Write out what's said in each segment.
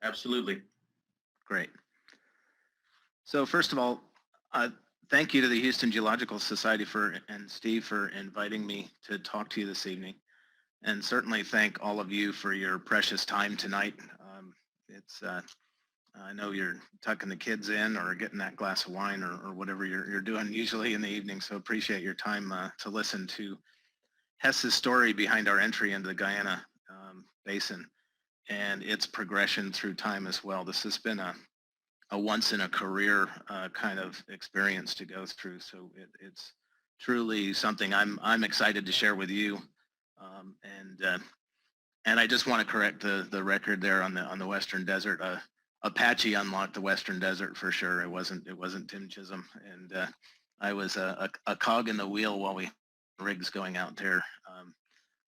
Absolutely. Great. So first of all, thank you to the Houston Geological Society and Steve for inviting me to talk to you this evening. And certainly thank all of you for your precious time tonight. It's I know you're tucking the kids in or getting that glass of wine or whatever you're doing usually in the evening. So appreciate your time to listen to Hess's story behind our entry into the Guyana Basin and its progression through time as well. This has been a once in a career kind of experience to go through. So it's truly something I'm excited to share with you. Um, and and I just want to correct the record there on the Western Desert. Apache unlocked the Western Desert for sure. It wasn't Tim Chisholm, and I was a cog in the wheel while we had rigs going out there.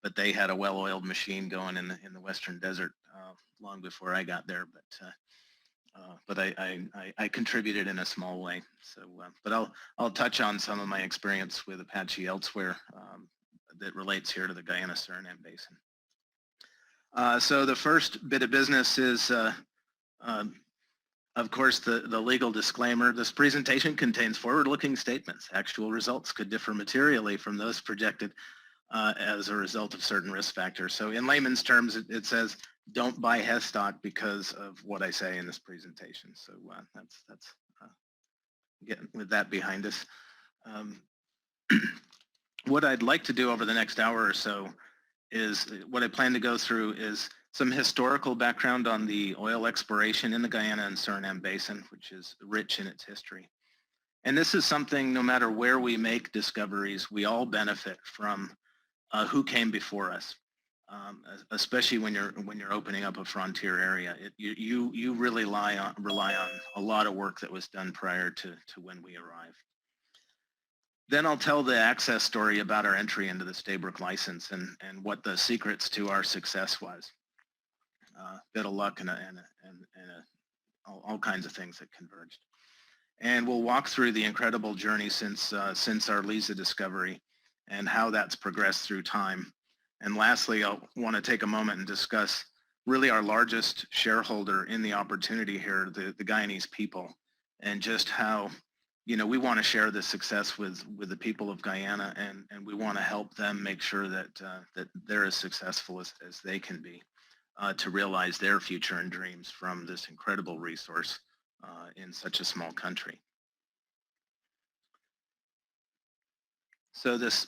But they had a well-oiled machine going in the Western Desert long before I got there. But I contributed in a small way. So, but I'll touch on some of my experience with Apache elsewhere that relates here to the Guyana-Suriname Basin. So the first bit of business is, of course, the legal disclaimer. This presentation contains forward-looking statements. Actual results could differ materially from those projected as a result of certain risk factors. So in layman's terms, it says, don't buy Hess stock because of what I say in this presentation. So that's getting with that behind us. What I'd like to do over the next hour or so is what I plan to go through is some historical background on the oil exploration in the Guyana and Suriname Basin, which is rich in its history. And this is something, no matter where we make discoveries, we all benefit from who came before us, especially when you're opening up a frontier area. You really rely on a lot of work that was done prior to when we arrived. Then I'll tell the access story about our entry into the Stabroek license and what the secrets to our success was. Bit of luck and all kinds of things that converged. And we'll walk through the incredible journey since our Liza discovery and how that's progressed through time. And lastly, I'll want to take a moment and discuss really our largest shareholder in the opportunity here, the Guyanese people, and just how, we want to share the success with the people of Guyana, and we want to help them make sure that they're as successful as they can be to realize their future and dreams from this incredible resource in such a small country. So this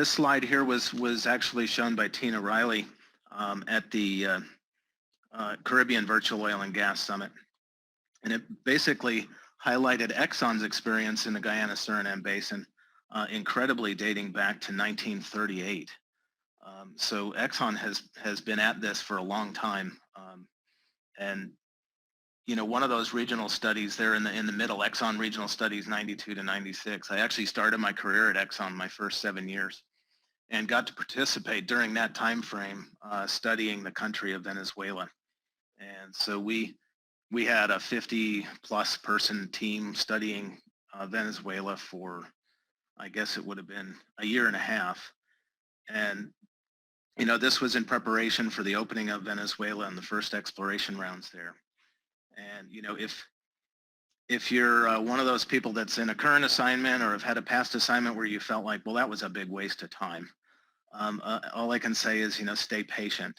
slide here was actually shown by Tina Riley at the Caribbean Virtual Oil and Gas Summit. And it basically highlighted Exxon's experience in the Guyana-Suriname Basin, incredibly dating back to 1938. So Exxon has been at this for a long time. And one of those regional studies there in the middle, Exxon Regional Studies 92 to 96. I actually started my career at Exxon my first 7 years and got to participate during that time frame studying the country of Venezuela. And so we had a 50 plus person team studying Venezuela for, I guess it would have been a year and a half. And this was in preparation for the opening of Venezuela and the first exploration rounds there. And if you're one of those people that's in a current assignment or have had a past assignment where you felt like, well, that was a big waste of time, all I can say is, stay patient.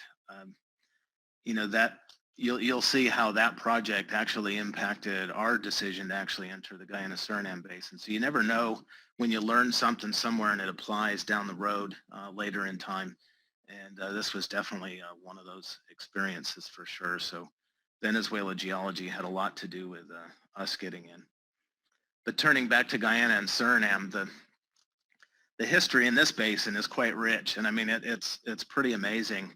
That you'll see how that project actually impacted our decision to actually enter the Guyana-Suriname Basin. So you never know when you learn something somewhere and it applies down the road later in time. And this was definitely one of those experiences for sure. So Venezuela geology had a lot to do with us getting in. But turning back to Guyana and Suriname, the history in this basin is quite rich. And I mean, it's pretty amazing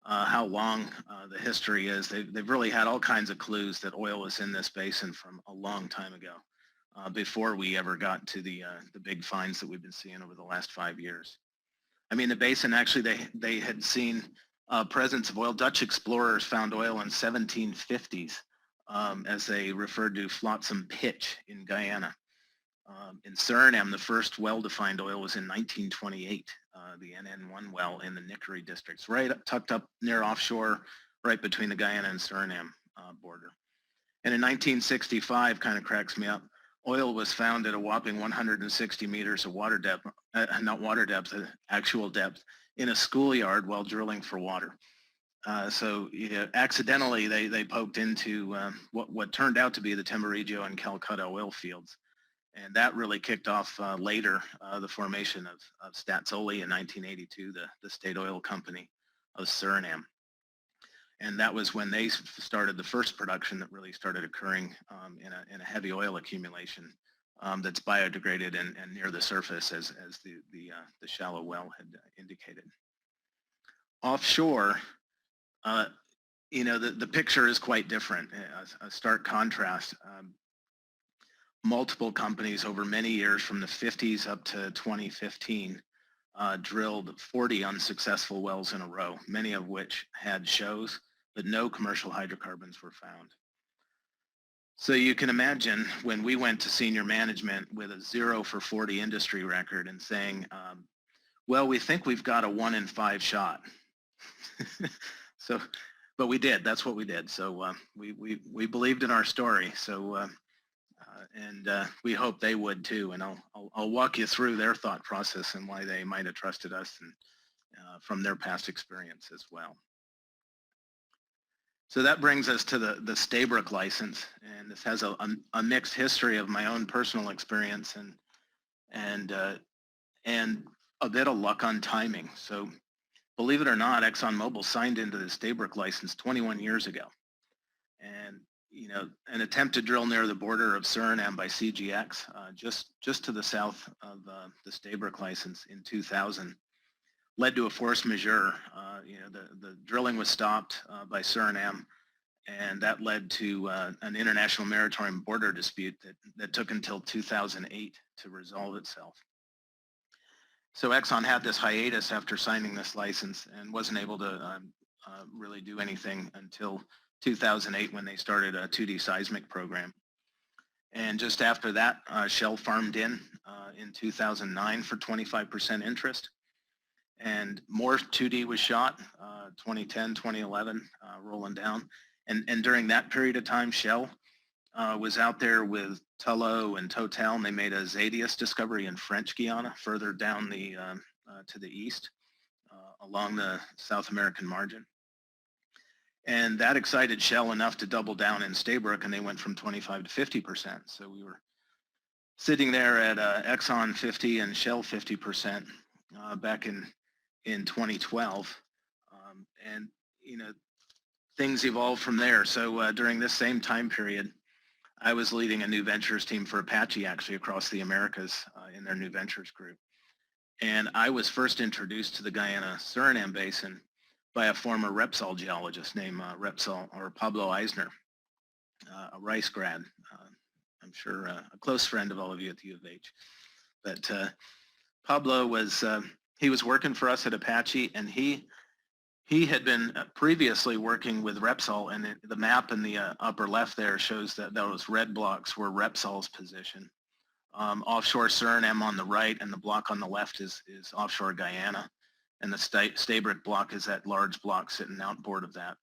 how long the history is. They've really had all kinds of clues that oil was in this basin from a long time ago, before we ever got to the big finds that we've been seeing over the last 5 years. I mean, the basin actually, they had seen presence of oil. Dutch explorers found oil in 1750s as they referred to flotsam pitch in Guyana. In Suriname, the first well-defined oil was in 1928, the NN1 well in the Nickerie districts, right tucked up near offshore, right between the Guyana and Suriname border. And in 1965, kind of cracks me up, oil was found at a whopping 160 meters of water depth, not water depth, actual depth, in a schoolyard while drilling for water. So accidentally, they poked into what turned out to be the Temburegio and Calcutta oil fields. And that really kicked off later the formation of Staatsolie in 1982, the state oil company of Suriname. And that was when they started the first production that really started occurring in a heavy oil accumulation that's biodegraded and near the surface, as the shallow well had indicated. Offshore, the picture is quite different, a stark contrast. Multiple companies over many years from the 50s up to 2015 drilled 40 unsuccessful wells in a row, many of which had shows, but no commercial hydrocarbons were found. So you can imagine when we went to senior management with a 0 for 40 industry record and saying, well, we think we've got a 1 in 5 shot. But we did. That's what we did. So we believed in our story. So we hope they would too. And I'll walk you through their thought process and why they might have trusted us and from their past experience as well. So that brings us to the Stabroek license, and this has a mixed history of my own personal experience and a bit of luck on timing. So believe it or not, ExxonMobil signed into the Stabroek license 21 years ago. And an attempt to drill near the border of Suriname by CGX, just to the south of the Stabroek license in 2000, led to a force majeure. The drilling was stopped by Suriname, and that led to an international maritime border dispute that took until 2008 to resolve itself. So Exxon had this hiatus after signing this license and wasn't able to really do anything until 2008 when they started a 2D seismic program. And just after that, Shell farmed in 2009 for 25% interest. And more 2D was shot, 2010, 2011, rolling down. And during that period of time, Shell was out there with Tullow and Total, and they made a Zadius discovery in French Guyana, further down to the east, along the South American margin. And that excited Shell enough to double down in Stabroek, and they went from 25 to 50%. So we were sitting there at Exxon 50 and Shell 50% back in 2012. And, things evolved from there. So during this same time period, I was leading a new ventures team for Apache, actually, across the Americas in their new ventures group. And I was first introduced to the Guyana-Suriname Basin by a former Repsol geologist named Pablo Eisner, a Rice grad. I'm sure a close friend of all of you at the U of H. But Pablo was, he was working for us at Apache, and he had been previously working with Repsol, and the map in the upper left there shows that those red blocks were Repsol's position. Offshore Suriname on the right, and the block on the left is offshore Guyana. And the Stabroek block is that large block sitting outboard of that.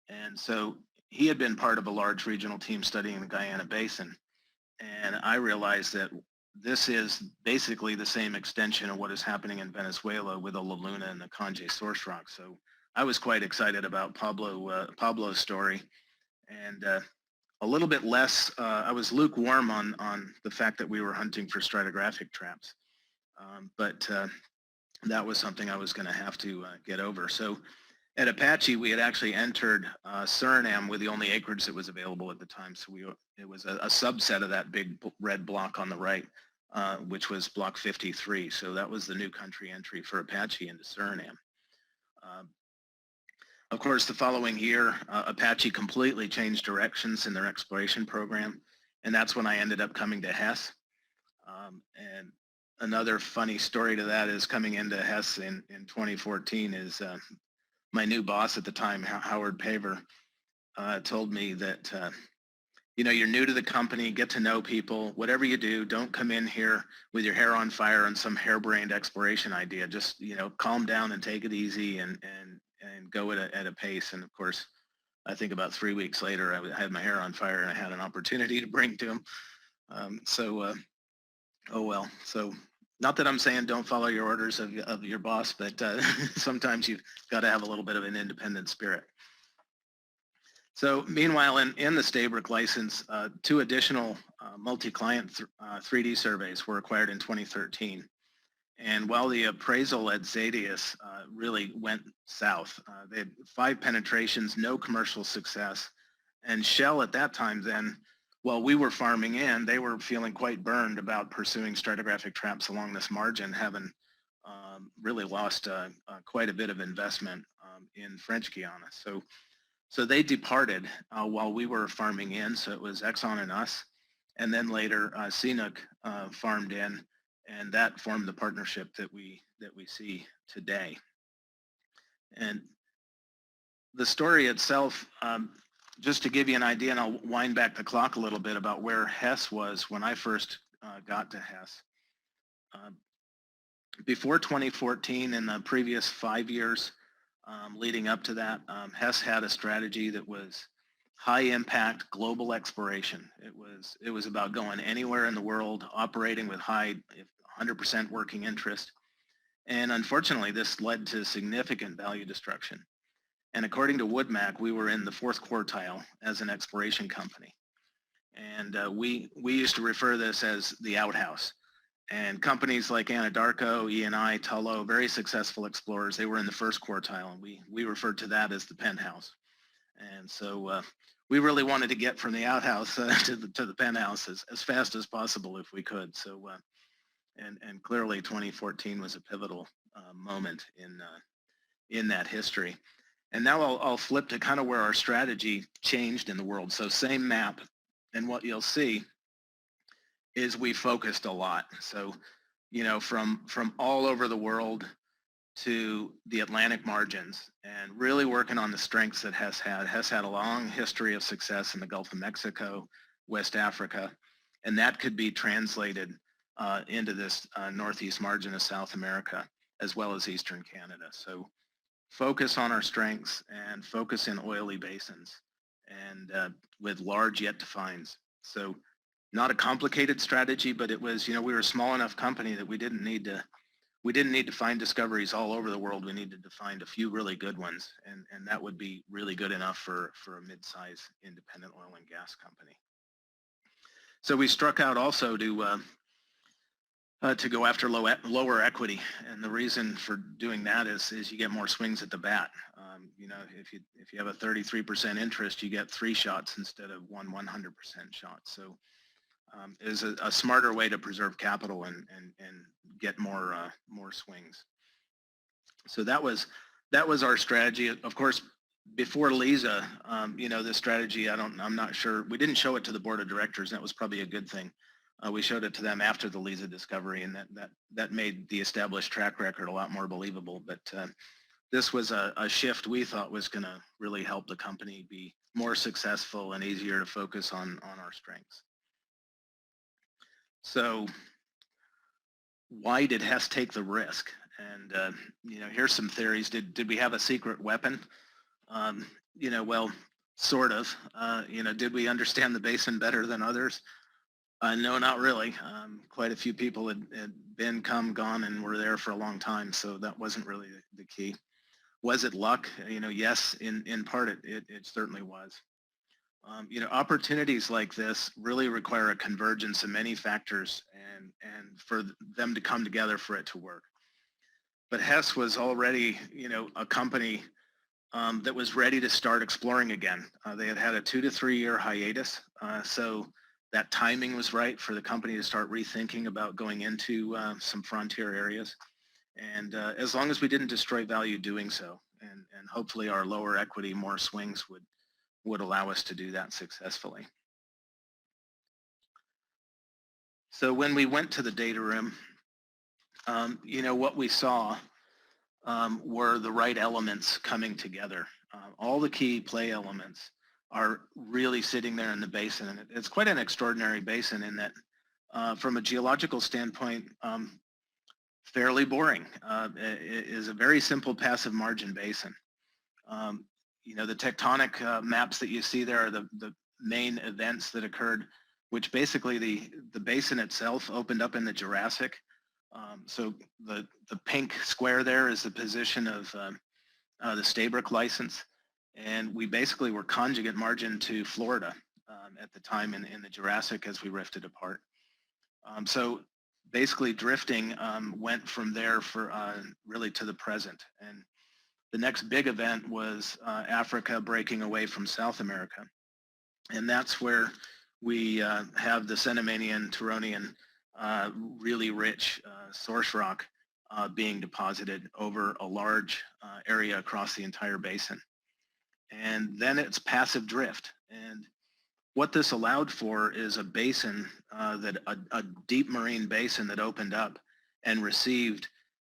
And so he had been part of a large regional team studying the Guyana Basin. And I realized that this is basically the same extension of what is happening in Venezuela with the La Luna and the Canje source rock. So I was quite excited about Pablo's story, and a little bit less, I was lukewarm on the fact that we were hunting for stratigraphic traps. But that was something I was going to have to get over. So at Apache, we had actually entered Suriname with the only acreage that was available at the time. So it was a subset of that big red block on the right, which was block 53. So that was the new country entry for Apache into Suriname. Of course, the following year, Apache completely changed directions in their exploration program. And that's when I ended up coming to Hess. And another funny story to that is coming into Hess in 2014 is my new boss at the time, Howard Paver, told me that, you're new to the company, get to know people, whatever you do, don't come in here with your hair on fire on some harebrained exploration idea. Just, calm down and take it easy and go at a pace. And of course, I think about 3 weeks later, I had my hair on fire and I had an opportunity to bring to him. Oh well. So not that I'm saying don't follow your orders of your boss, but sometimes you've got to have a little bit of an independent spirit. So meanwhile, in the Stabroek license, 2 additional multi-client 3D surveys were acquired in 2013. And while the appraisal at Zadius really went south, they had 5 penetrations, no commercial success. And Shell at that time then, while we were farming in, they were feeling quite burned about pursuing stratigraphic traps along this margin, having really lost quite a bit of investment in French Guiana. So they departed while we were farming in. So it was Exxon and us. And then later, CNOOC farmed in, and that formed the partnership that we see today. And the story itself, just to give you an idea, and I'll wind back the clock a little bit about where Hess was when I first got to Hess. Before 2014, in the previous 5 years leading up to that, Hess had a strategy that was high impact global exploration. It was about going anywhere in the world, operating with high 100% working interest. And unfortunately, this led to significant value destruction. And according to WoodMac, we were in the 4th quartile as an exploration company. And we used to refer this as the outhouse. And companies like Anadarko, E&I, Tullow, very successful explorers, they were in the 1st quartile, and we referred to that as the penthouse. And so we really wanted to get from the outhouse to the penthouse as fast as possible if we could. So, and clearly 2014 was a pivotal moment in that history. And now I'll flip to kind of where our strategy changed in the world. So same map, and what you'll see is we focused a lot. So, you know, from all over the world to the Atlantic margins, and really working on the strengths that Hess had. Hess had a long history of success in the Gulf of Mexico, West Africa, and that could be translated into this northeast margin of South America, as well as Eastern Canada. So focus on our strengths and focus in oily basins and with large yet to finds. So not a complicated strategy, but it was, you know, we were a small enough company that we didn't need to find discoveries all over the world. We needed to find a few really good ones, and that would be really good enough for a mid-size independent oil and gas company. So we struck out also to go after lower equity, and the reason for doing that is you get more swings at the bat. You know, if you have a 33% interest, you get 3 shots instead of 100% shot. So is a smarter way to preserve capital and get more swings. So that was our strategy. Of course, before Liza, you know, this strategy, I'm not sure, we didn't show it to the board of directors. That was probably a good thing. We showed it to them after the Liza discovery, and that made the established track record a lot more believable. But this was a shift we thought was going to really help the company be more successful and easier to focus on our strengths. So why did Hess take the risk? And you know, here's some theories. Did we have a secret weapon? You know, well, sort of. You know, did we understand the basin better than others? No, not really. Quite a few people had been, come, gone, and were there for a long time, so that wasn't really the key. Was it luck? You know, yes, in part it certainly was. You know, opportunities like this really require a convergence of many factors and for them to come together for it to work. But Hess was already, you know, a company that was ready to start exploring again. They had had a 2 to 3 year hiatus, so that timing was right for the company to start rethinking about going into some frontier areas. And as long as we didn't destroy value doing so, and hopefully our lower equity, more swings would allow us to do that successfully. So when we went to the data room, you know, what we saw were the right elements coming together. All the key play elements are really sitting there in the basin. And it's quite an extraordinary basin in that from a geological standpoint, fairly boring. It is a very simple passive margin basin. the tectonic maps that you see there are the main events that occurred, which basically the basin itself opened up in the Jurassic. So the pink square there is the position of the Stabroek license. And we basically were conjugate margin to Florida at the time in the Jurassic as we rifted apart. So basically drifting went from there for really to the present. And the next big event was Africa breaking away from South America. And that's where we have the Cenomanian, Turonian, really rich source rock being deposited over a large area across the entire basin. And then it's passive drift. And what this allowed for is a basin, a deep marine basin that opened up and received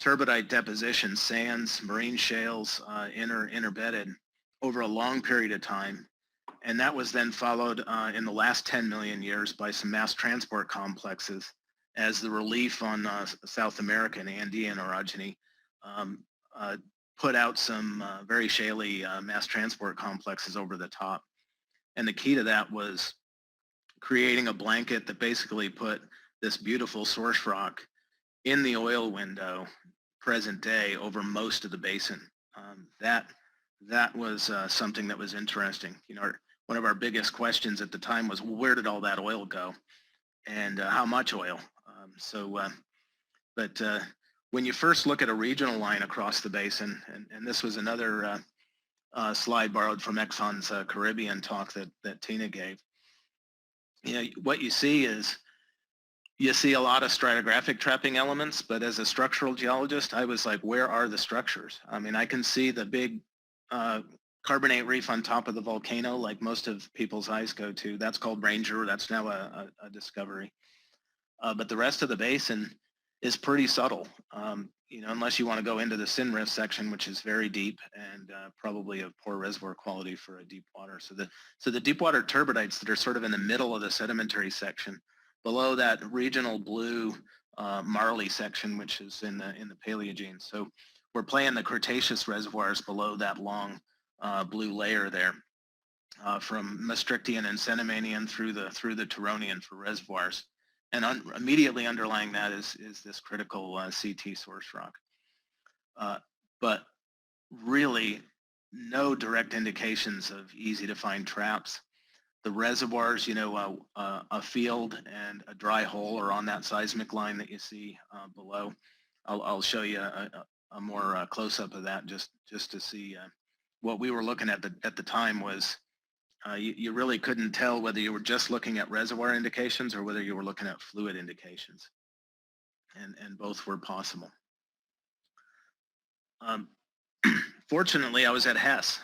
turbidite deposition, sands, marine shales, interbedded over a long period of time. And that was then followed in the last 10 million years by some mass transport complexes as the relief on South American Andean orogeny put out some very shaly mass transport complexes over the top. And the key to that was creating a blanket that basically put this beautiful source rock in the oil window present day over most of the basin. That was something that was interesting. One of our biggest questions at the time was, well, where did all that oil go, and how much oil? But when you first look at a regional line across the basin, and this was another slide borrowed from Exxon's Caribbean talk that Tina gave. What you see is a lot of stratigraphic trapping elements, but as a structural geologist, I was like, where are the structures? I mean, I can see the big carbonate reef on top of the volcano, like most of people's eyes go to. That's called Ranger. That's now a discovery. But the rest of the basin is pretty subtle, unless you want to go into the Sin Rift section, which is very deep and probably of poor reservoir quality for a deep water. So the deep water turbidites that are sort of in the middle of the sedimentary section, below that regional blue marley section, which is in the Paleogene. So we're playing the Cretaceous reservoirs below that long blue layer there, from Maastrichtian and Cenomanian through the Turonian for reservoirs. And immediately underlying that is this critical CT source rock. But really no direct indications of easy to find traps. The reservoirs, a field and a dry hole are on that seismic line that you see below. I'll show you a more close-up of that just to see what we were looking at the time was you really couldn't tell whether you were just looking at reservoir indications or whether you were looking at fluid indications. And both were possible. Fortunately, I was at Hess,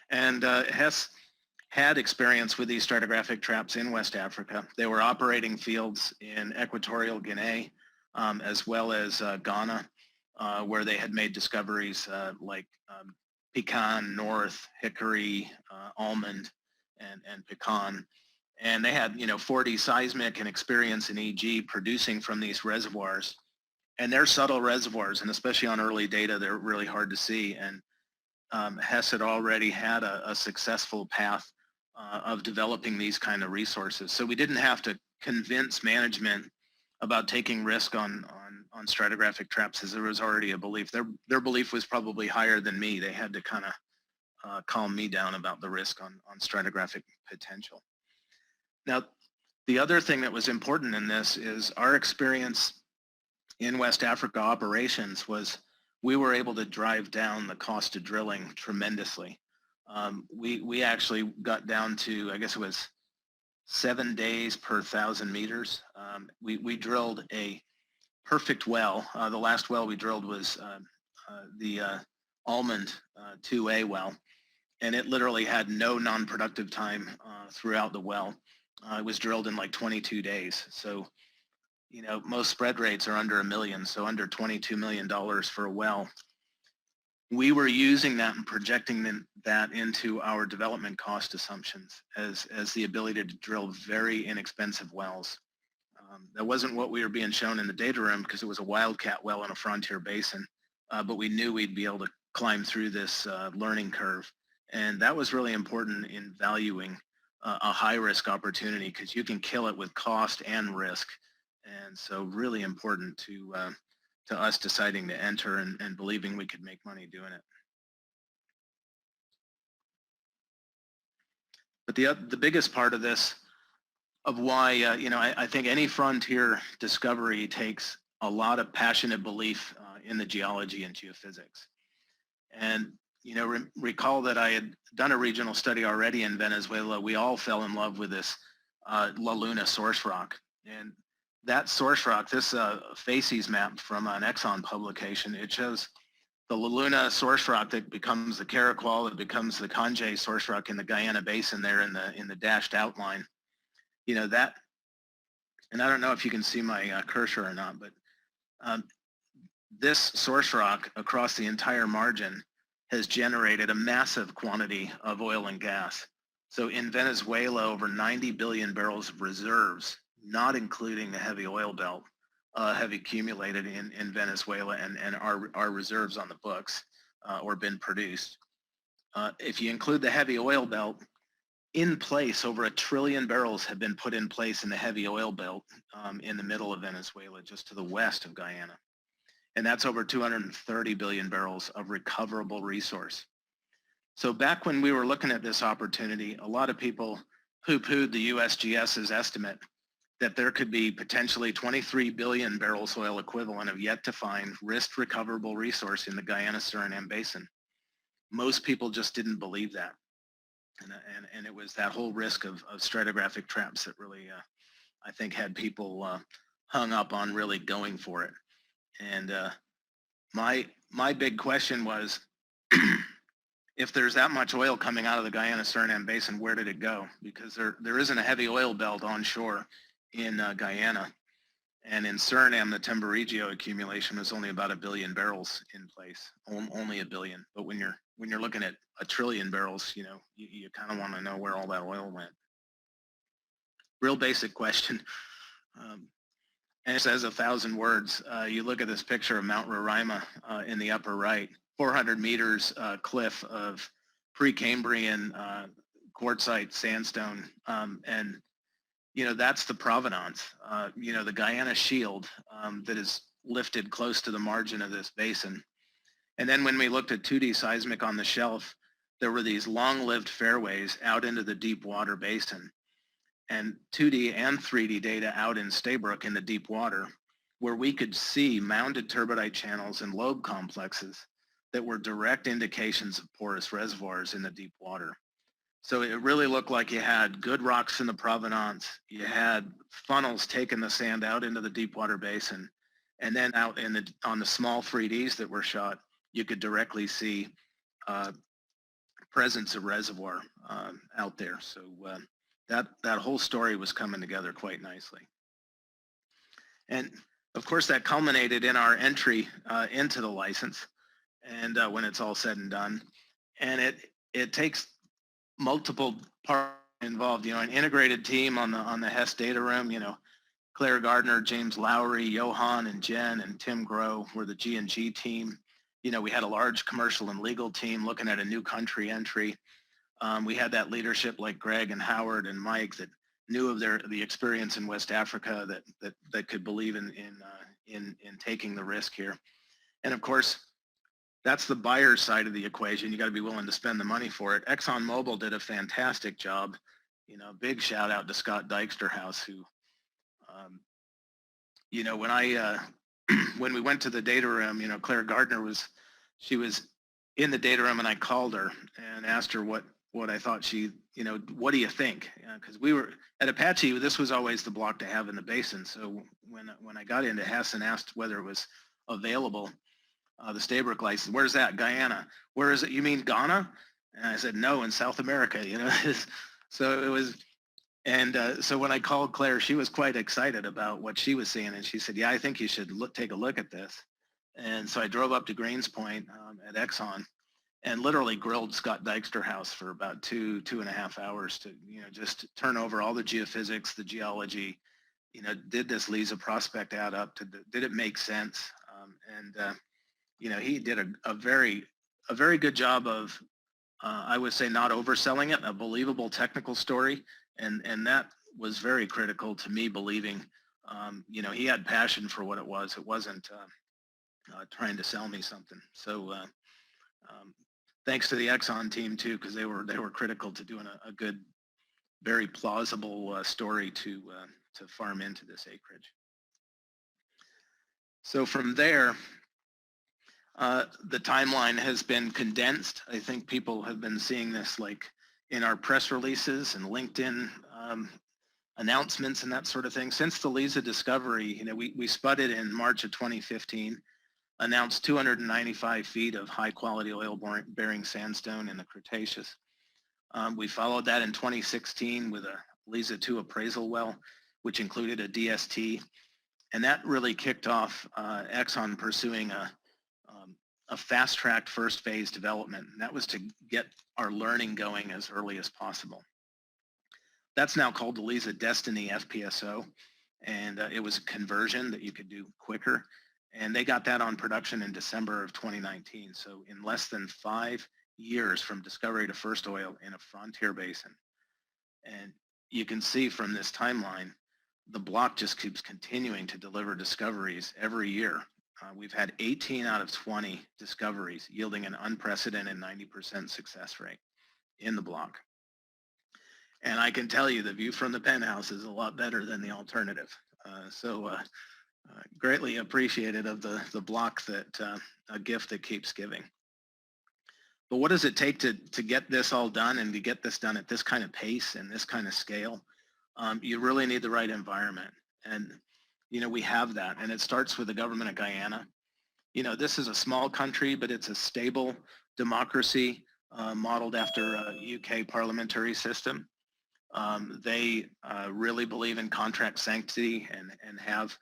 and Hess had experience with these stratigraphic traps in West Africa. They were operating fields in Equatorial Guinea, as well as Ghana, where they had made discoveries like Pecan, North, Hickory, Almond, and Pecan. And they had, 4D seismic and experience in EG producing from these reservoirs. And they're subtle reservoirs, and especially on early data, they're really hard to see. And Hess had already had a successful path of developing these kind of resources. So we didn't have to convince management about taking risk on stratigraphic traps, as there was already a belief. Their belief was probably higher than me. They had to kind of calm me down about the risk on stratigraphic potential. Now, the other thing that was important in this is our experience in West Africa operations was we were able to drive down the cost of drilling tremendously. We actually got down to, I guess it was 7 days per 1,000 meters. We drilled a perfect well. The last well we drilled was the Almond 2A well, and it literally had no non-productive time throughout the well. It was drilled in like 22 days. So, most spread rates are under $1 million, so under $22 million for a well. We were using that and projecting that into our development cost assumptions as the ability to drill very inexpensive wells. That wasn't what we were being shown in the data room because it was a wildcat well in a frontier basin, but we knew we'd be able to climb through this learning curve And that was really important in valuing a high risk opportunity because you can kill it with cost and risk. And so really important to us deciding to enter and believing we could make money doing it. But the biggest part of this, of why, I think any frontier discovery takes a lot of passionate belief in the geology and geophysics. And, recall that I had done a regional study already in Venezuela. We all fell in love with this La Luna source rock. And that source rock, this facies map from an Exxon publication, it shows the La Luna source rock that becomes the Caraqual, that becomes the Conje source rock in the Guyana Basin there in the dashed outline. That, and I don't know if you can see my cursor or not, but this source rock across the entire margin has generated a massive quantity of oil and gas. So in Venezuela, over 90 billion barrels of reserves, not including the heavy oil belt, have accumulated in Venezuela and are reserves on the books or been produced. If you include the heavy oil belt, in place, over 1 trillion barrels have been put in place in the heavy oil belt in the middle of Venezuela, just to the west of Guyana. And that's over 230 billion barrels of recoverable resource. So back when we were looking at this opportunity, a lot of people poo-pooed the USGS's estimate that there could be potentially 23 billion barrels oil equivalent of yet to find risked recoverable resource in the Guyana-Suriname Basin. Most people just didn't believe that. And it was that whole risk of stratigraphic traps that really, I think, had people hung up on really going for it. And my big question was, if there's that much oil coming out of the Guyana-Suriname Basin, where did it go? Because there isn't a heavy oil belt onshore in Guyana. And in Suriname, the Temboregio accumulation was only about 1 billion barrels in place, only 1 billion. But when you're looking at 1 trillion barrels, you kind of want to know where all that oil went. Real basic question. And it says 1,000 words. You look at this picture of Mount Roraima in the upper right, 400 meters cliff of Precambrian quartzite sandstone. And, that's the provenance. The Guyana Shield that is lifted close to the margin of this basin. And then when we looked at 2D seismic on the shelf, there were these long-lived fairways out into the deep water basin, and 2D and 3D data out in Stabroek in the deep water, where we could see mounded turbidite channels and lobe complexes that were direct indications of porous reservoirs in the deep water. So it really looked like you had good rocks in the provenance, you had funnels taking the sand out into the deep water basin, and then out on the small 3Ds that were shot, you could directly see presence of reservoir out there. So that whole story was coming together quite nicely. And of course, that culminated in our entry into the license, and when it's all said and done. And it takes multiple parts involved, an integrated team on the Hess data room, Claire Gardner, James Lowry, Johan and Jen and Tim Groh were the G&G team. We had a large commercial and legal team looking at a new country entry. We had that leadership like Greg and Howard and Mike that knew of the experience in West Africa that could believe in taking the risk here. And of course, that's the buyer's side of the equation. You got to be willing to spend the money for it. ExxonMobil did a fantastic job. Big shout out to Scott Dijksterhouse, who, when we went to the data room, Claire Gardner was in the data room, and I called her and asked her what I thought what do you think? Because we were at Apache, this was always the block to have in the basin. So when I got into Hess and asked whether it was available, the Stabroek license, where's that? Guyana. Where is it? You mean Ghana? And I said, no, in South America, So it was, and so when I called Claire, she was quite excited about what she was seeing. And she said, yeah, I think you should take a look at this. And so I drove up to Greens Point at Exxon and literally grilled Scott Dijksterhouse for about 2.5 hours to, just turn over all the geophysics, the geology, did this Liza prospect add up did it make sense? He did a very good job of I would say not overselling it, a believable technical story. And that was very critical to me believing, he had passion for what it was. It wasn't trying to sell me something. So thanks to the Exxon team too, because they were critical to doing a good, very plausible story to farm into this acreage. So from there, the timeline has been condensed. I think people have been seeing this like in our press releases and LinkedIn announcements and that sort of thing. Since the Liza discovery, we spudded in March of 2015, announced 295 feet of high quality oil bearing sandstone in the Cretaceous. We followed that in 2016 with a Liza 2 appraisal well, which included a DST. And that really kicked off Exxon pursuing a fast-tracked first phase development. And that was to get our learning going as early as possible. That's now called the Liza Destiny FPSO. And it was a conversion that you could do quicker. And they got that on production in December of 2019. So in less than 5 years from discovery to first oil in a frontier basin. And you can see from this timeline, the block just keeps continuing to deliver discoveries every year. We've had 18 out of 20 discoveries yielding an unprecedented 90% success rate in the block. And I can tell you the view from the penthouse is a lot better than the alternative. Greatly appreciated of the block, that a gift that keeps giving. But what does it take to get this all done and to get this done at this kind of pace and this kind of scale? You really need the right environment. And, we have that. And it starts with the government of Guyana. This is a small country, but it's a stable democracy modeled after a UK parliamentary system. They really believe in contract sanctity and have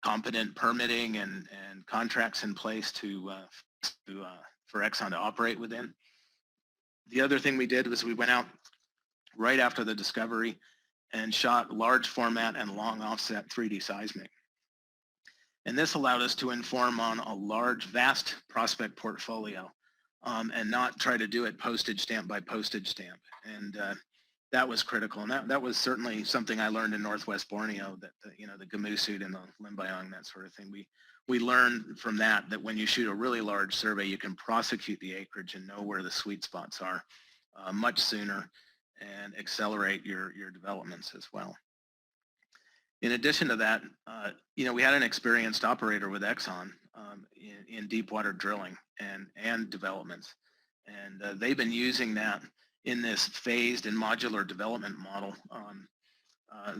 competent permitting and contracts in place for Exxon to operate within. The other thing we did was we went out right after the discovery and shot large format and long offset 3D seismic. And this allowed us to inform on a large, vast prospect portfolio and not try to do it postage stamp by postage stamp. And that was critical. And that was certainly something I learned in Northwest Borneo, that the Gamusut and the Limbayong, that sort of thing. We learned from that when you shoot a really large survey, you can prosecute the acreage and know where the sweet spots are much sooner and accelerate your developments as well. In addition to that, we had an experienced operator with Exxon in deep water drilling and developments. And they've been using that in this phased and modular development model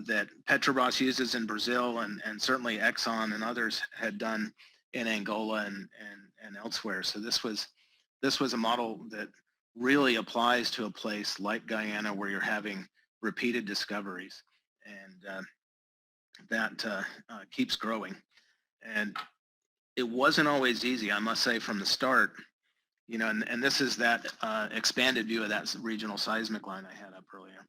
that Petrobras uses in Brazil, and certainly Exxon and others had done in Angola and elsewhere. So this was a model that really applies to a place like Guyana, where you're having repeated discoveries, and that keeps growing. And it wasn't always easy, I must say, from the start. And this is that expanded view of that regional seismic line I had up earlier.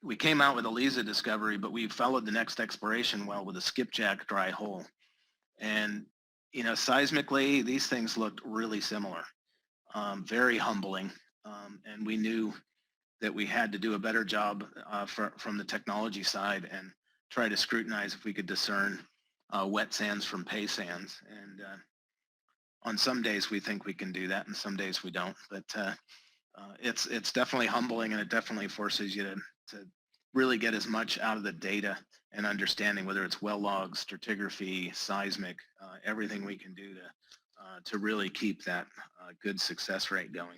We came out with a Liza discovery, but we followed the next exploration well with a skipjack dry hole. And, seismically, these things looked really similar, very humbling. And we knew that we had to do a better job from the technology side and try to scrutinize if we could discern wet sands from pay sands. And on some days we think we can do that, and some days we don't. But it's definitely humbling, and it definitely forces you to really get as much out of the data and understanding, whether it's well logs, stratigraphy, seismic, everything we can do to really keep that good success rate going.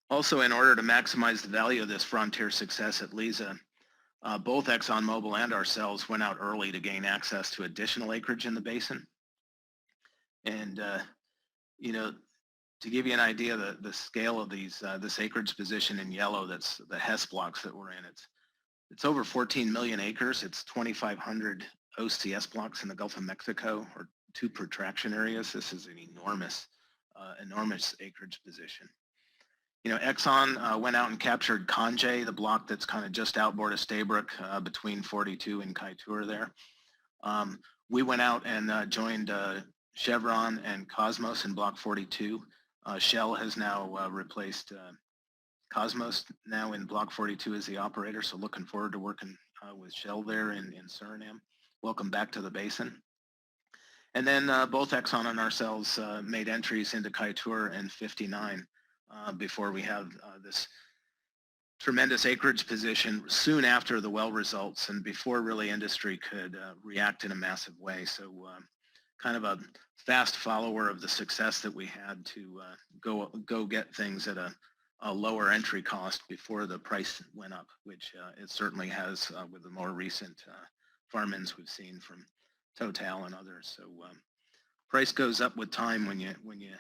Also, in order to maximize the value of this frontier success at Liza, both ExxonMobil and ourselves went out early to gain access to additional acreage in the basin. And, to give you an idea of the scale of this acreage position in yellow, that's the Hess blocks that we're in. It's over 14 million acres. It's 2,500 OCS blocks in the Gulf of Mexico, or 2 protraction areas. This is an enormous acreage position. Exxon went out and captured Kanje, the block that's kind of just outboard of Stabroek, between 42 and Kaitour there. We went out and joined Chevron and Cosmos in Block 42. Shell has now replaced Cosmos now in Block 42 as the operator, so looking forward to working with Shell there in Suriname. Welcome back to the basin. And then both Exxon and ourselves made entries into Kaieteur and 59 before we have this tremendous acreage position soon after the well results and before really industry could react in a massive way. So kind of a fast follower of the success that we had to go get things at a lower entry cost before the price went up, which it certainly has with the more recent farm-ins we've seen from Total and others. So price goes up with time when you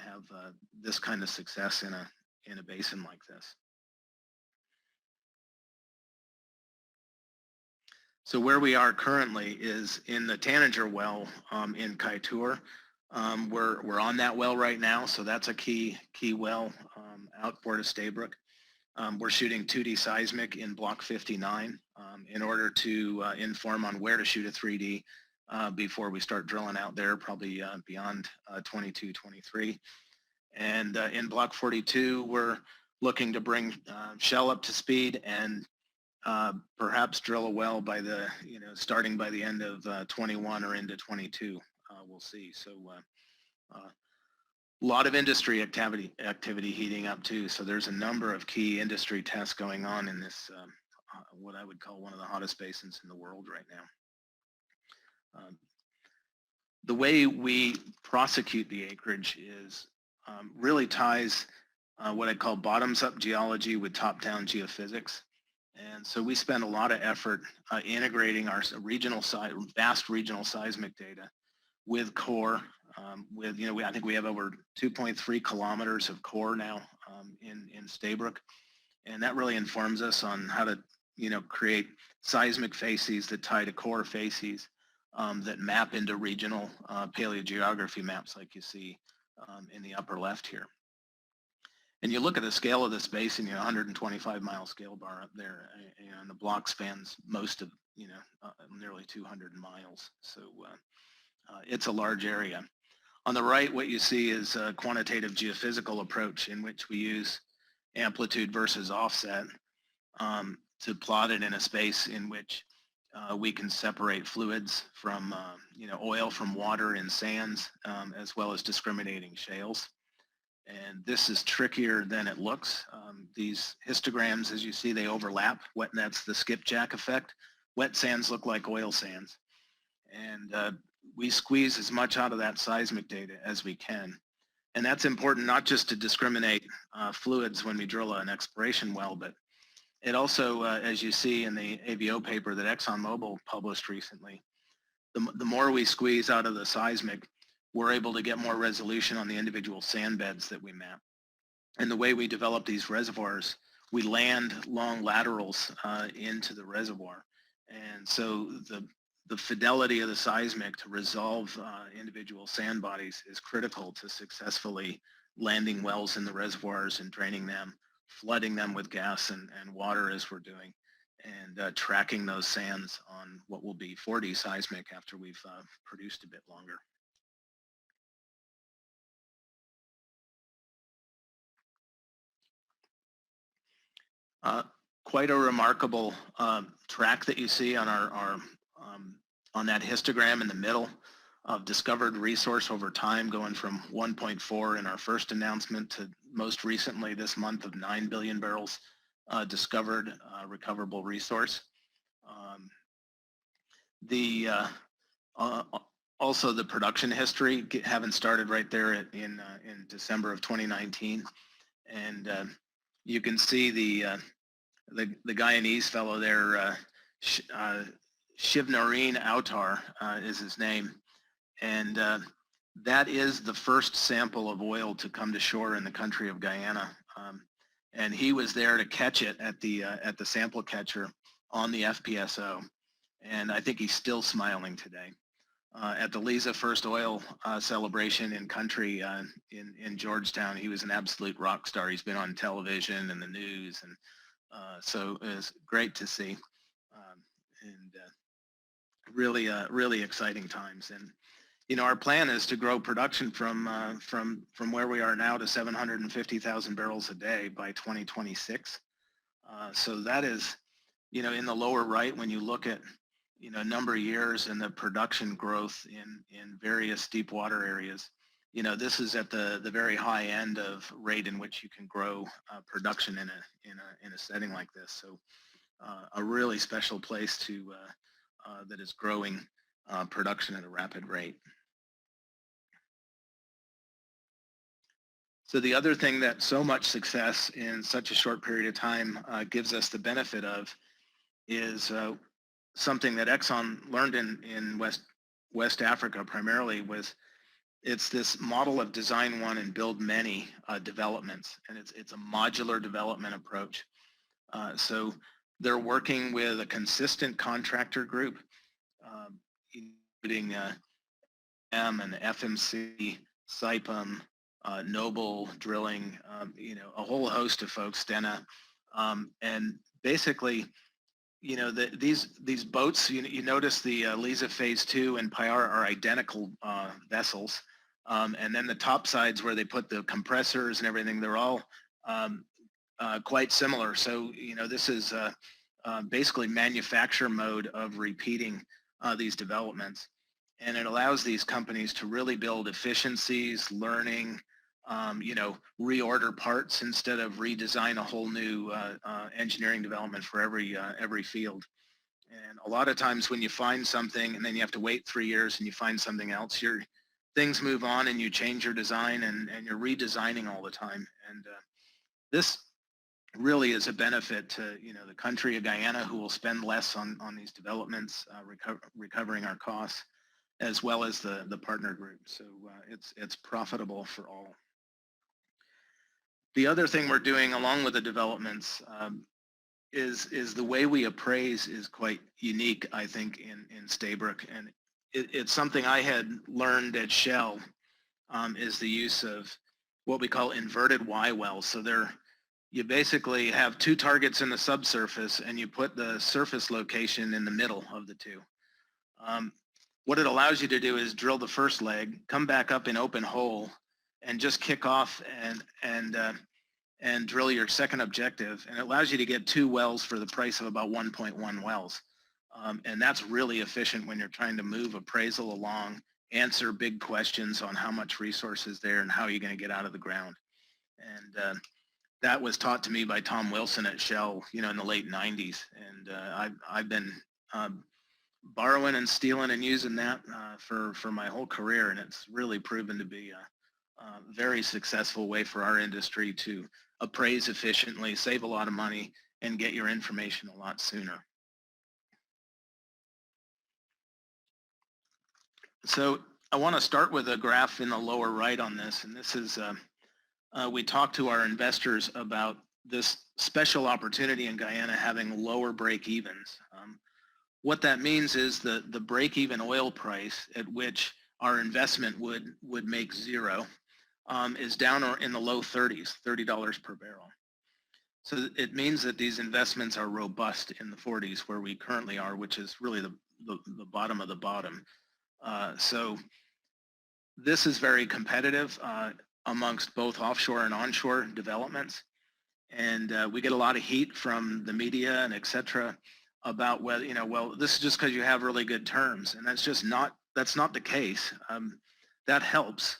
have this kind of success in a basin like this. So where we are currently is in the Tanager well in Kaieteur. We're on that well right now, so that's a key well outboard of Stabroek. We're shooting 2D seismic in Block 59 in order to inform on where to shoot a 3D before we start drilling out there, probably beyond 22, 23. And in Block 42, we're looking to bring Shell up to speed and perhaps drill a well by the, starting by the end of 21 or into 22. We'll see. So a lot of industry activity heating up too. So there's a number of key industry tests going on in this, what I would call one of the hottest basins in the world right now. The way we prosecute the acreage is really ties what I call bottoms-up geology with top-down geophysics. And so we spend a lot of effort integrating our vast regional seismic data with core. I think we have over 2.3 kilometers of core now in Stabroek, and that really informs us on how to, create seismic facies that tie to core facies that map into regional paleogeography maps like you see in the upper left here. And you look at the scale of this basin, 125 mile scale bar up there, and the block spans most of, nearly 200 miles. So it's a large area. On the right, what you see is a quantitative geophysical approach in which we use amplitude versus offset to plot it in a space in which we can separate fluids from, oil from water in sands, as well as discriminating shales. And this is trickier than it looks. These histograms, as you see, they overlap. That's the skipjack effect. Wet sands look like oil sands. And we squeeze as much out of that seismic data as we can. And that's important not just to discriminate fluids when we drill an exploration well, but it also, as you see in the AVO paper that ExxonMobil published recently, the more we squeeze out of the seismic, we're able to get more resolution on the individual sand beds that we map. And the way we develop these reservoirs, we land long laterals into the reservoir. And so the fidelity of the seismic to resolve individual sand bodies is critical to successfully landing wells in the reservoirs and draining them, flooding them with gas and water as we're doing, and tracking those sands on what will be 4D seismic after we've produced a bit longer. Quite a remarkable track that you see on our on that histogram in the middle of discovered resource over time, going from 1.4 in our first announcement to most recently this month of 9 billion barrels discovered recoverable resource. Also the production history having started right there in December of 2019, and you can see the Guyanese fellow there, Shivnarine Autar is his name, and that is the first sample of oil to come to shore in the country of Guyana, and he was there to catch it at the sample catcher on the FPSO, and I think he's still smiling today. At the Liza First Oil celebration in country in Georgetown, he was an absolute rock star. He's been on television and the news, and so it was great to see, and really exciting times. And our plan is to grow production from where we are now to 750,000 barrels a day by 2026. So that is, in the lower right, when you look at, number of years and the production growth in various deep water areas, this is at the very high end of rate in which you can grow production in a setting like this. So a really special place that is growing production at a rapid rate. So the other thing that so much success in such a short period of time gives us the benefit of is something that Exxon learned in West Africa primarily. It's this model of design one and build many developments, and it's a modular development approach. So they're working with a consistent contractor group, including M and FMC, Saipem, Noble Drilling, a whole host of folks, Stena, and basically, these boats. You notice the Liza Phase 2 and Payara are identical vessels, and then the top sides where they put the compressors and everything, they're all quite similar. So this is basically manufacture mode of repeating these developments. And it allows these companies to really build efficiencies, learning, reorder parts instead of redesign a whole new engineering development for every field. And a lot of times when you find something and then you have to wait 3 years and you find something else, things move on and you change your design and you're redesigning all the time. And this really is a benefit to the country of Guyana, who will spend less on these developments, recovering our costs, as well as the partner group. So it's profitable for all. The other thing we're doing along with the developments is the way we appraise is quite unique, I think, in Stabroek. And it's something I had learned at Shell, is the use of what we call inverted Y wells. So you basically have two targets in the subsurface and you put the surface location in the middle of the two. What it allows you to do is drill the first leg, come back up in open hole, and just kick off and drill your second objective. And it allows you to get 2 wells for the price of about 1.1 wells. And that's really efficient when you're trying to move appraisal along, answer big questions on how much resource is there and how you're going to get out of the ground. And that was taught to me by Tom Wilson at Shell, in the late 90s. And I've been borrowing and stealing and using that for my whole career, and it's really proven to be a very successful way for our industry to appraise efficiently, save a lot of money, and get your information a lot sooner. So I want to start with a graph in the lower right on this, and this is we talked to our investors about this special opportunity in Guyana having lower break-evens. What that means is the break-even oil price at which our investment would make zero is down in the low 30s, $30 per barrel. So it means that these investments are robust in the 40s where we currently are, which is really the bottom of the bottom. So this is very competitive amongst both offshore and onshore developments. And we get a lot of heat from the media and et cetera about whether, well, this is just because you have really good terms. And that's not the case. That helps,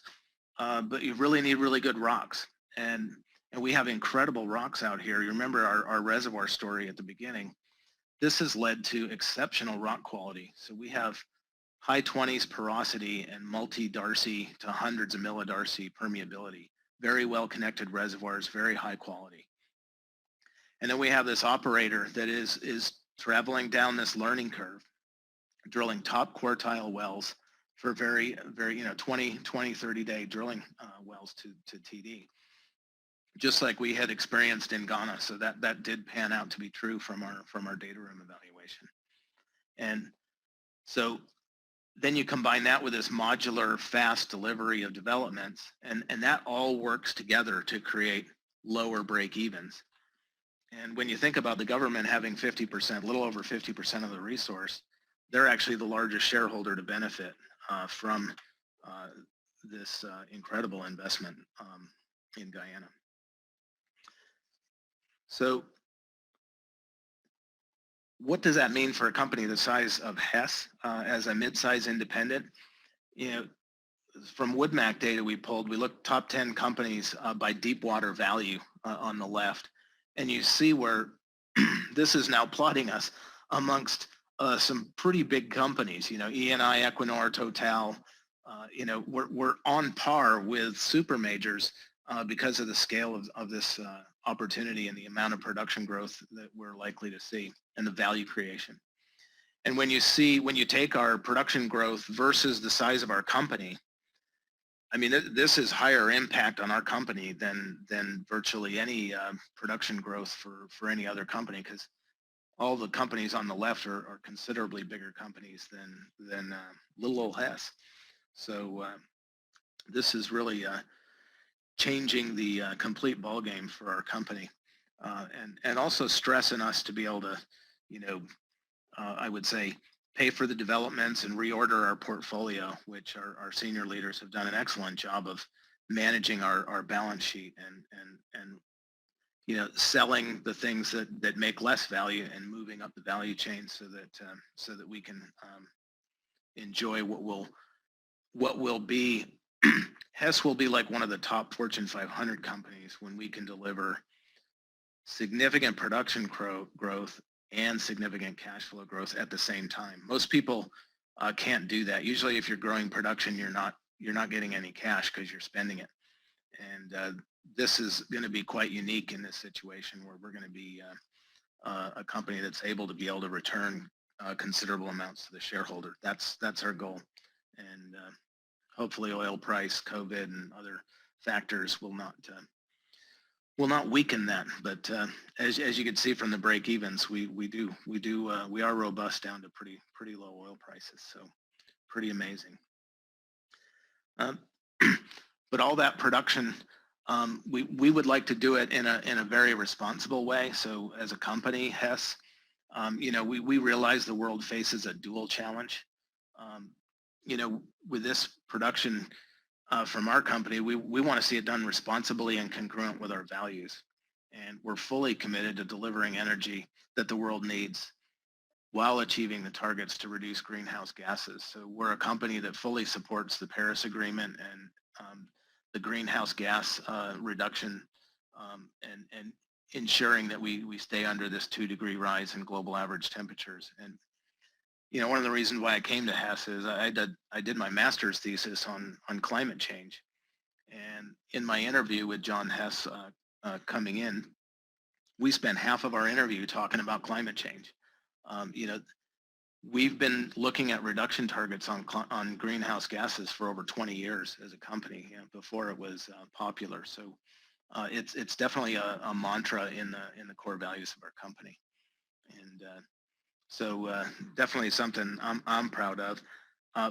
but you really need really good rocks. And we have incredible rocks out here. You remember our reservoir story at the beginning. This has led to exceptional rock quality. So we have high 20s porosity and multi-Darcy to hundreds of millidarcy permeability. Very well-connected reservoirs, very high quality. And then we have this operator that is traveling down this learning curve, drilling top quartile wells for very, 20, 30-day drilling wells to TD, just like we had experienced in Ghana. So that did pan out to be true from our data room evaluation. And so then you combine that with this modular, fast delivery of developments, and that all works together to create lower break-evens. And when you think about the government having 50%, a little over 50% of the resource, they're actually the largest shareholder to benefit from this incredible investment in Guyana. So what does that mean for a company the size of Hess as a mid-size independent? You know, from WoodMac data we pulled, we looked top 10 companies by deep water value on the left. And you see where this is now plotting us amongst some pretty big companies, you know, Eni, Equinor, Total. You know, we're on par with super majors because of the scale of this opportunity and the amount of production growth that we're likely to see and the value creation. And when you take our production growth versus the size of our company, I mean, this is higher impact on our company than virtually any production growth for any other company, because all the companies on the left are considerably bigger companies than little old Hess. So this is really changing the complete ballgame for our company, and also stressing us to be able to, you know, I would say, pay for the developments and reorder our portfolio, which our senior leaders have done an excellent job of managing our balance sheet and you know, selling the things that make less value and moving up the value chain so that we can enjoy what will be Hess will be like one of the top Fortune 500 companies when we can deliver significant production growth and significant cash flow growth at the same time. Most people can't do that. Usually if you're growing production, you're not getting any cash because you're spending it. And this is going to be quite unique in this situation where we're going to be a company that's able to return considerable amounts to the shareholder. That's our goal. And hopefully oil price, COVID, and other factors will not weaken that. But as you can see from the break evens, we are robust down to pretty low oil prices. So pretty amazing. But all that production, we would like to do it in a very responsible way. So as a company, Hess, you know, we realize the world faces a dual challenge. You know, with this production from our company, we want to see it done responsibly and congruent with our values. And we're fully committed to delivering energy that the world needs while achieving the targets to reduce greenhouse gases. So we're a company that fully supports the Paris Agreement and the greenhouse gas reduction and ensuring that we stay under this 2-degree rise in global average temperatures. And you know, one of the reasons why I came to Hess is I did my master's thesis on climate change. And in my interview with John Hess coming in, we spent half of our interview talking about climate change. You know, we've been looking at reduction targets on greenhouse gases for over 20 years as a company, you know, before it was popular. So it's definitely a mantra in the core values of our company. And so definitely something I'm proud of.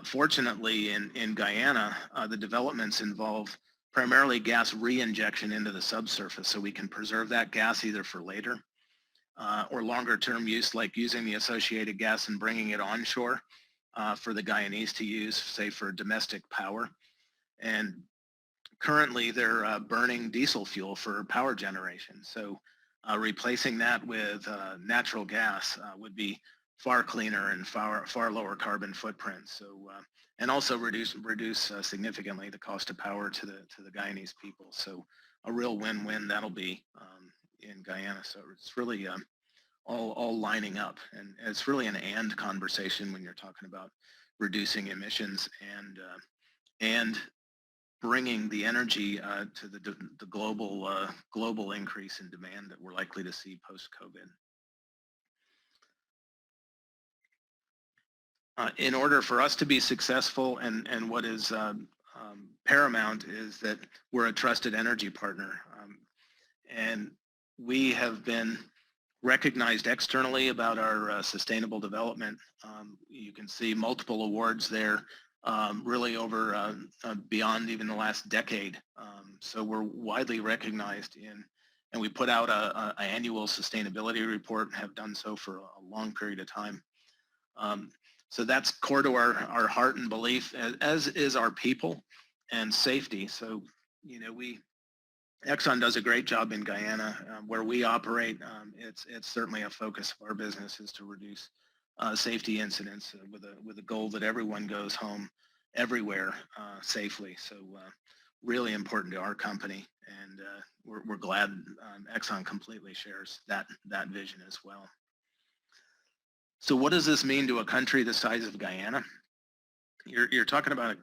Fortunately, in Guyana, the developments involve primarily gas reinjection into the subsurface, so we can preserve that gas either for later or longer term use, like using the associated gas and bringing it onshore for the Guyanese to use, say for domestic power. And currently they're burning diesel fuel for power generation. So replacing that with natural gas would be far cleaner and far lower carbon footprint. So and also reduce significantly the cost of power to the Guyanese people. So a real win-win that'll be in Guyana. So it's really all lining up, and it's really an and conversation when you're talking about reducing emissions and bringing the energy to the global increase in demand that we're likely to see post-COVID. In order for us to be successful, and what is paramount is that we're a trusted energy partner, and we have been recognized externally about our sustainable development. You can see multiple awards there, really over beyond even the last decade. So we're widely recognized and we put out an annual sustainability report and have done so for a long period of time. So that's core to our heart and belief, as is our people and safety. So, Exxon does a great job in Guyana where we operate. It's certainly a focus of our business is to reduce safety incidents with a goal that everyone goes home everywhere safely. So really important to our company, and we're glad Exxon completely shares that vision as well. So what does this mean to a country the size of Guyana? You're talking about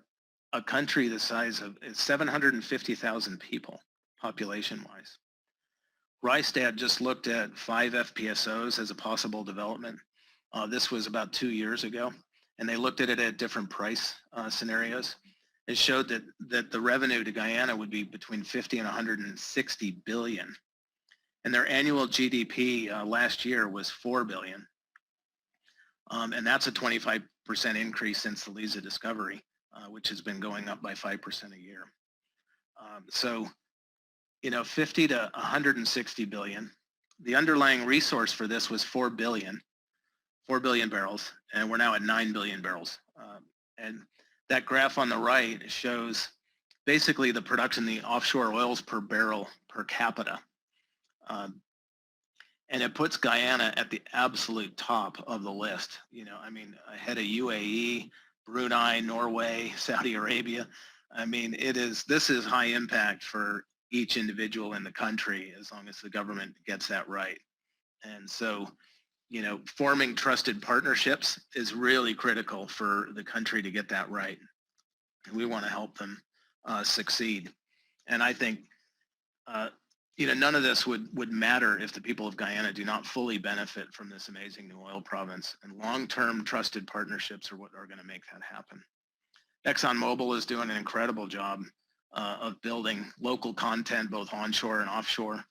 a country the size of 750,000 people, population-wise. Rystad just looked at 5 FPSOs as a possible development. This was about 2 years ago, and they looked at it at different price scenarios. It showed that the revenue to Guyana would be between 50 and 160 billion. And their annual GDP last year was 4 billion. And that's a 25% increase since the Liza discovery, which has been going up by 5% a year. So, 50 to 160 billion. The underlying resource for this was 4 billion barrels, and we're now at 9 billion barrels. And that graph on the right shows basically the production, the offshore oils per barrel per capita. And it puts Guyana at the absolute top of the list, ahead of UAE, Brunei, Norway, Saudi Arabia. This is high impact for each individual in the country as long as the government gets that right. And so, forming trusted partnerships is really critical for the country to get that right. And we want to help them succeed. And I think, none of this would matter if the people of Guyana do not fully benefit from this amazing new oil province. And long-term trusted partnerships are what are going to make that happen. ExxonMobil is doing an incredible job of building local content, both onshore and offshore,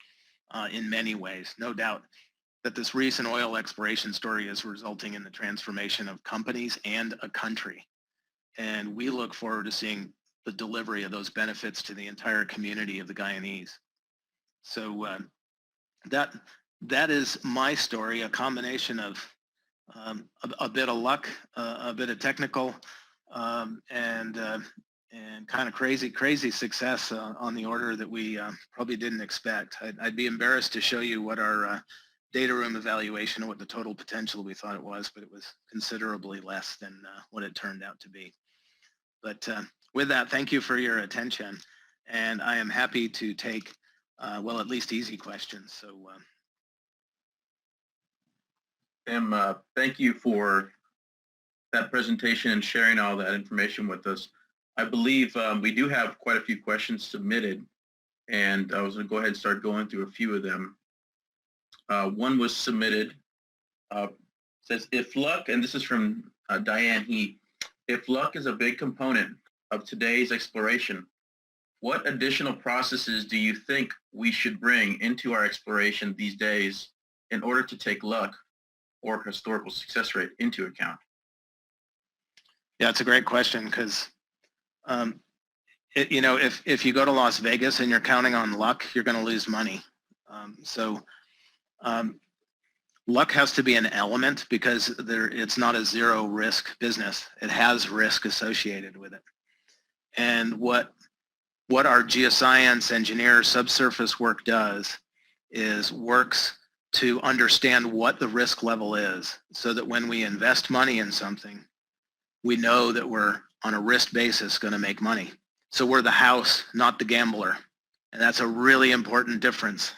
in many ways. No doubt that this recent oil exploration story is resulting in the transformation of companies and a country. And we look forward to seeing the delivery of those benefits to the entire community of the Guyanese. So that is my story, a combination of a bit of luck, a bit of technical, and kind of crazy success on the order that we probably didn't expect. I'd be embarrassed to show you what our data room evaluation of what the total potential we thought it was, but it was considerably less than what it turned out to be. But with that, thank you for your attention, and I am happy to take, at least easy questions. So, Tim, thank you for that presentation and sharing all that information with us. I believe we do have quite a few questions submitted, and I was going to go ahead and start going through a few of them. One was submitted, says, if luck, and this is from Diane He, if luck is a big component of today's exploration, what additional processes do you think we should bring into our exploration these days in order to take luck or historical success rate into account? Yeah, it's a great question because, if you go to Las Vegas and you're counting on luck, you're going to lose money. Luck has to be an element because it's not a zero risk business. It has risk associated with it. And what our geoscience engineer subsurface work does is works to understand what the risk level is so that when we invest money in something, we know that we're on a risk basis going to make money. So we're the house, not the gambler. And that's a really important difference.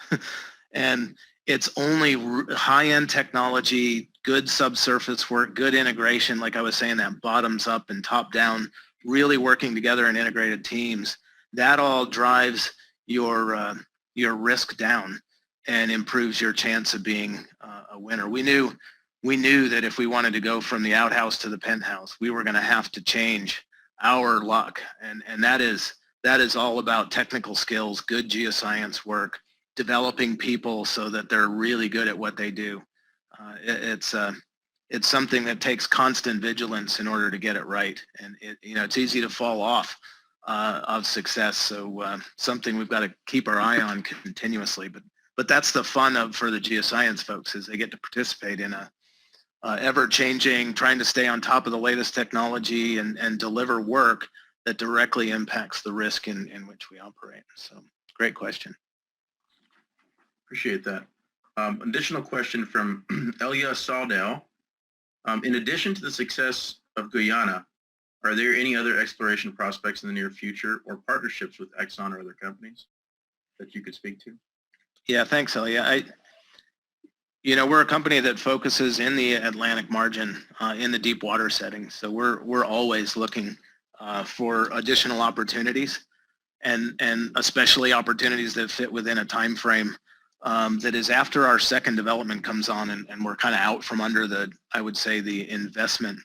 And it's only high-end technology, good subsurface work, good integration, like I was saying, that bottoms up and top down, really working together in integrated teams. That all drives your risk down and improves your chance of being a winner. We knew that if we wanted to go from the outhouse to the penthouse, we were going to have to change our luck, and that is all about technical skills, good geoscience work, developing people so that they're really good at what they do. It's something that takes constant vigilance in order to get it right, and it's easy to fall off of success. So something we've got to keep our eye on continuously. But that's the fun for the geoscience folks, is they get to participate in ever-changing, trying to stay on top of the latest technology and deliver work that directly impacts the risk in which we operate. So, great question. Appreciate that. Additional question from Elia Saldell. In addition to the success of Guyana, are there any other exploration prospects in the near future or partnerships with Exxon or other companies that you could speak to? Yeah, thanks, Elia. We're a company that focuses in the Atlantic margin in the deep water setting. So we're always looking for additional opportunities and especially opportunities that fit within a time frame that is after our second development comes on and we're kind of out from under the, I would say, the investment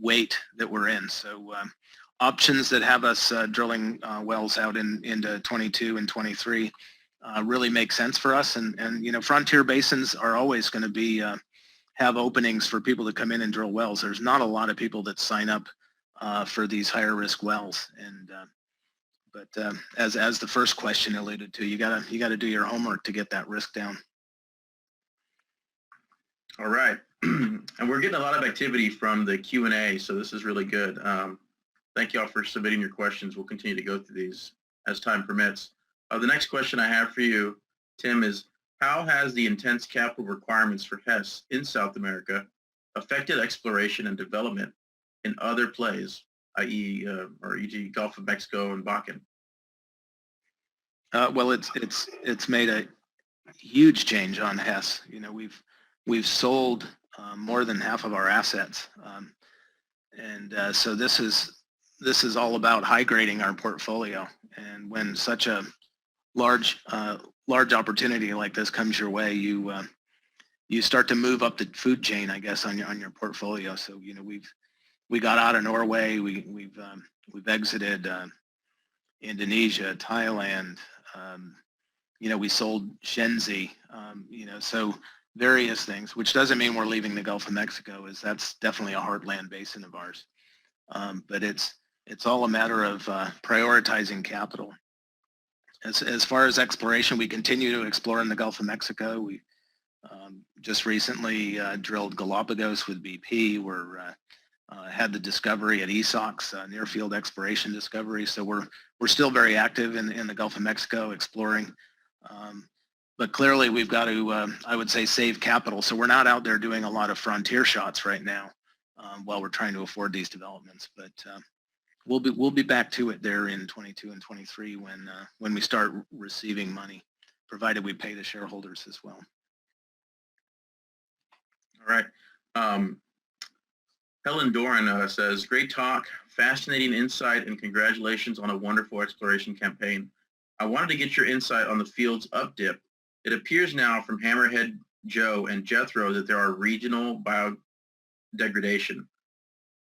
weight that we're in. So options that have us drilling wells out into 22 and 23 really make sense for us. And frontier basins are always going to be have openings for people to come in and drill wells. There's not a lot of people that sign up for these higher risk wells. And but as the first question alluded to, you gotta do your homework to get that risk down. All right, and we're getting a lot of activity from the Q&A, so this is really good. Thank you all for submitting your questions. We'll continue to go through these as time permits. The next question I have for you, Tim, is how has the intense capital requirements for Hess in South America affected exploration and development in other plays, i.e., or e.g. Gulf of Mexico and Bakken? Well, it's made a huge change on Hess. We've sold more than half of our assets, and so this is all about high grading our portfolio. And when such a large opportunity like this comes your way, you start to move up the food chain, I guess, on your portfolio. So we got out of Norway, we've exited Indonesia, Thailand. We sold Shenzi. So various things, which doesn't mean we're leaving the Gulf of Mexico, as that's definitely a heartland basin of ours. But it's all a matter of prioritizing capital. As far as exploration, we continue to explore in the Gulf of Mexico. We just recently drilled Galapagos with BP. We're had the discovery at ESOX, near field exploration discovery. So we're still very active in the Gulf of Mexico exploring. But clearly we've got to, I would say, save capital. So we're not out there doing a lot of frontier shots right now while we're trying to afford these developments. But we'll be back to it there in 22 and 23 when we start receiving money, provided we pay the shareholders as well. All right. Helen Doran says, great talk, fascinating insight, and congratulations on a wonderful exploration campaign. I wanted to get your insight on the field's up dip. It appears now from Hammerhead Joe and Jethro that there are regional biodegradation.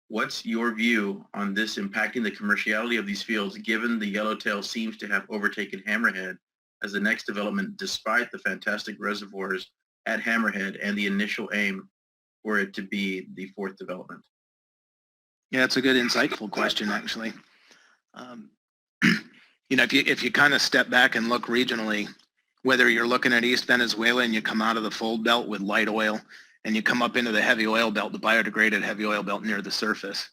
What's your view on this impacting the commerciality of these fields, given the Yellowtail seems to have overtaken Hammerhead as the next development, despite the fantastic reservoirs at Hammerhead and the initial aim for it to be the fourth development? Yeah, it's a good, insightful question, actually. If you kind of step back and look regionally, whether you're looking at East Venezuela and you come out of the fold belt with light oil, and you come up into the heavy oil belt, the biodegraded heavy oil belt near the surface,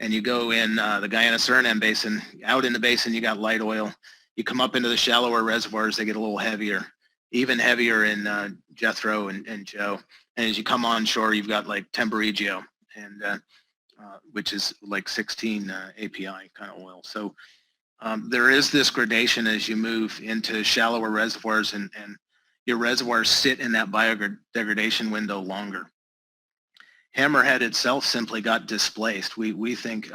and you go in the Guyana-Suriname Basin, out in the basin you got light oil. You come up into the shallower reservoirs, they get a little heavier, even heavier in Jethro and Joe. And as you come onshore, you've got like Temporigio, and which is like 16 API kind of oil. So there is this gradation as you move into shallower reservoirs, and your reservoirs sit in that biodegradation window longer. Hammerhead itself simply got displaced. We think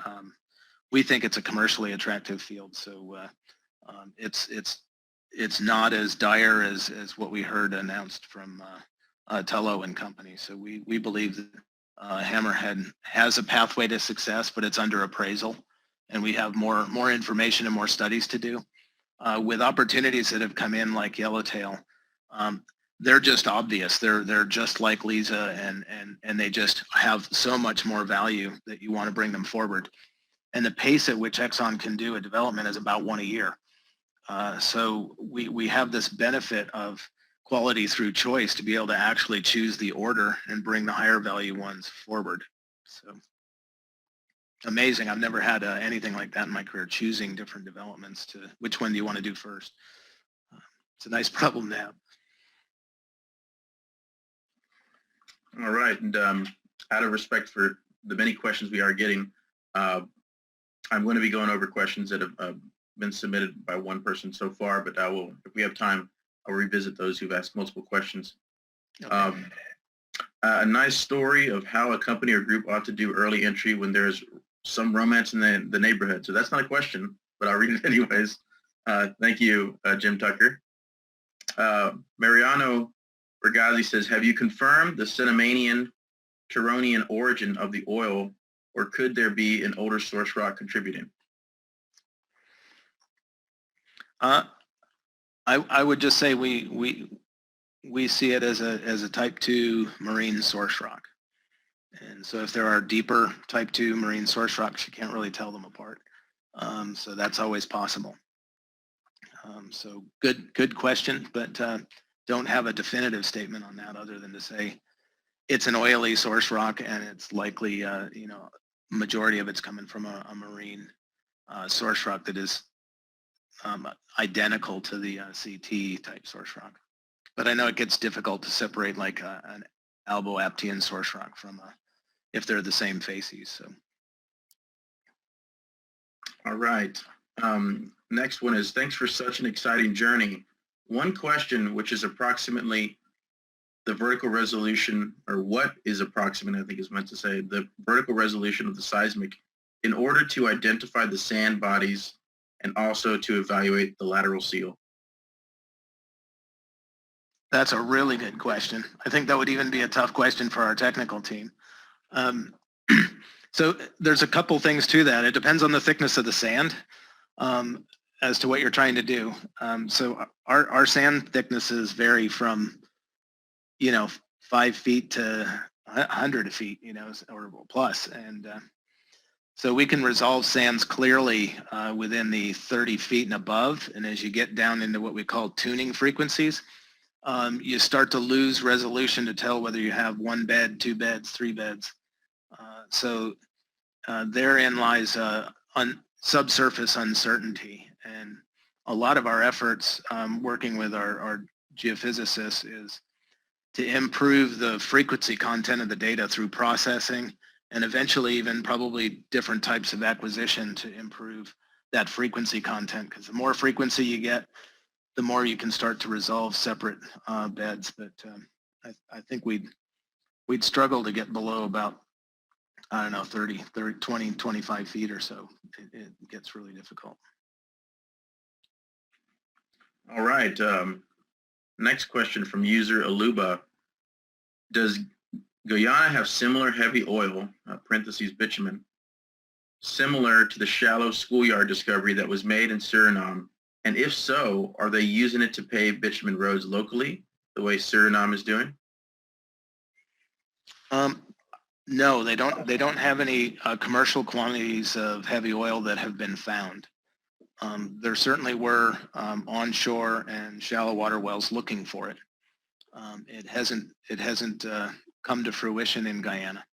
it's a commercially attractive field, so it's not as dire as what we heard announced from Tullow and company. So we believe that Hammerhead has a pathway to success, but it's under appraisal, and we have more information and more studies to do. With opportunities that have come in like Yellowtail, they're just obvious. They're just like Liza, and they just have so much more value that you want to bring them forward. And the pace at which Exxon can do a development is about one a year. So we have this benefit of quality through choice to be able to actually choose the order and bring the higher value ones forward. So amazing. I've never had anything like that in my career, choosing different developments to which one do you want to do first. It's a nice problem to have. All right, and out of respect for the many questions we are getting, I'm going to be going over questions that have been submitted by one person so far, but I will, if we have time, I'll revisit those who've asked multiple questions. Okay. A nice story of how a company or group ought to do early entry when there's some romance in the neighborhood. So that's not a question, but I'll read it anyways. Thank you, Jim Tucker. Mariano Bergazzi says, have you confirmed the Cenomanian Turonian origin of the oil, or could there be an older source rock contributing? I would just say we see it as a type 2 marine source rock. And so if there are deeper type 2 marine source rocks, you can't really tell them apart. So that's always possible. So good question, but don't have a definitive statement on that other than to say it's an oily source rock and it's likely, majority of it's coming from a marine source rock that is identical to the CT type source rock. But I know it gets difficult to separate like an alboaptian source rock from if they're the same facies. So. All right. Next one is, thanks for such an exciting journey. One question, which is approximately the vertical resolution, or what is approximate, I think is meant to say, the vertical resolution of the seismic in order to identify the sand bodies and also to evaluate the lateral seal? That's a really good question. I think that would even be a tough question for our technical team. So there's a couple things to that. It depends on the thickness of the sand as to what you're trying to do. So our sand thicknesses vary from, 5 feet to 100 feet, or plus. And so we can resolve sands clearly within the 30 feet and above. And as you get down into what we call tuning frequencies, you start to lose resolution to tell whether you have 1 bed, 2 beds, 3 beds. So therein lies subsurface uncertainty. And a lot of our efforts working with our geophysicists is to improve the frequency content of the data through processing and eventually even probably different types of acquisition to improve that frequency content. Because the more frequency you get, the more you can start to resolve separate beds. But I think we'd struggle to get below about, 30, 20, 25 feet or so. It gets really difficult. All right. Next question from user Aluba. Does Guyana have similar heavy oil, parentheses bitumen, similar to the shallow schoolyard discovery that was made in Suriname? And if so, are they using it to pave bitumen roads locally, the way Suriname is doing? No, they don't. They don't have any commercial quantities of heavy oil that have been found. There certainly were onshore and shallow water wells looking for it. It hasn't come to fruition in Guyana.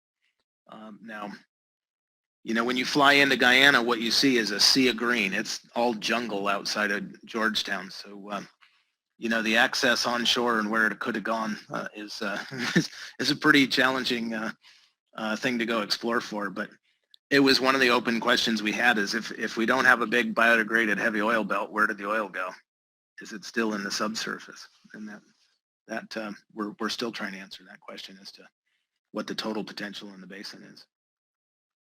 Now, when you fly into Guyana, what you see is a sea of green. It's all jungle outside of Georgetown. So, the access onshore and where it could have gone is a pretty challenging thing to go explore for. But it was one of the open questions we had is if we don't have a big biodegraded heavy oil belt, where did the oil go? Is it still in the subsurface? And that we're still trying to answer that question as to what the total potential in the basin is.